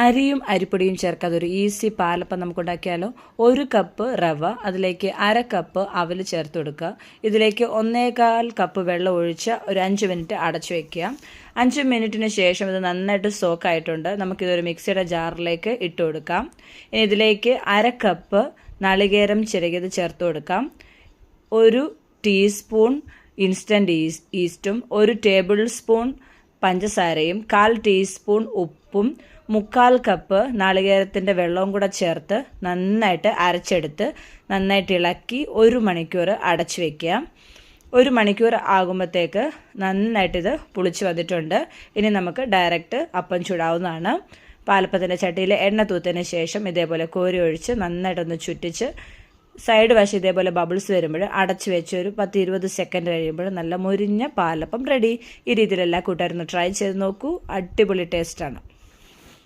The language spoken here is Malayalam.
അരിയും അരിപ്പൊടിയും ചേർക്കാതെ ഒരു ഈസി പാലപ്പം നമുക്ക് ഉണ്ടാക്കിയാലോ. 1 കപ്പ് റവ, അതിലേക്ക് 1/2 കപ്പ് അവൽ ചേർത്ത് കൊടുക്കുക. ഇതിലേക്ക് 1/4 കപ്പ് വെള്ളം ഒഴിച്ച് ഒരു 5 മിനിറ്റ് അടച്ചു വയ്ക്കുക. 5 മിനിറ്റിന് ശേഷം ഇത് നന്നായിട്ട് സോക്കായിട്ടുണ്ട്. നമുക്കിതൊരു മിക്സിയുടെ ജാറിലേക്ക് ഇട്ട് കൊടുക്കാം. ഇനി ഇതിലേക്ക് 1/2 കപ്പ് നാളികേരം ചിരകിയത് ചേർത്ത് കൊടുക്കാം. 1 ടീസ്പൂൺ ഇൻസ്റ്റൻറ്റ് ഈസ്റ്റും 1 ടേബിൾ സ്പൂൺ പഞ്ചസാരയും 1/4 ടീസ്പൂൺ ഉപ്പും 3/4 കപ്പ് നാളികേരത്തിൻ്റെ വെള്ളവും കൂടെ ചേർത്ത് നന്നായിട്ട് അരച്ചെടുത്ത് നന്നായിട്ട് ഇളക്കി 1 മണിക്കൂർ അടച്ചു വയ്ക്കുക. 1 മണിക്കൂർ ആകുമ്പോഴത്തേക്ക് നന്നായിട്ടിത് പുളിച്ച് വന്നിട്ടുണ്ട്. ഇനി നമുക്ക് ഡയറക്റ്റ് അപ്പം ചൂടാവുന്നതാണ്. പാലപ്പത്തിൻ്റെ ചട്ടിയിൽ എണ്ണ തൂത്തതിന് ശേഷം ഇതേപോലെ കോരി ഒഴിച്ച് നന്നായിട്ടൊന്ന് ചുറ്റിച്ച് സൈഡ് വശം ഇതേപോലെ ബബിൾസ് വരുമ്പോൾ അടച്ചു വെച്ച് ഒരു 10-20 സെക്കൻഡ് കഴിയുമ്പോൾ നല്ല മുരിഞ്ഞ പാലപ്പം റെഡി. ഈ രീതിയിൽ എല്ലാ കൂട്ടുകാരും ട്രൈ ചെയ്ത് നോക്കൂ. അടിപൊളി ടേസ്റ്റാണ്.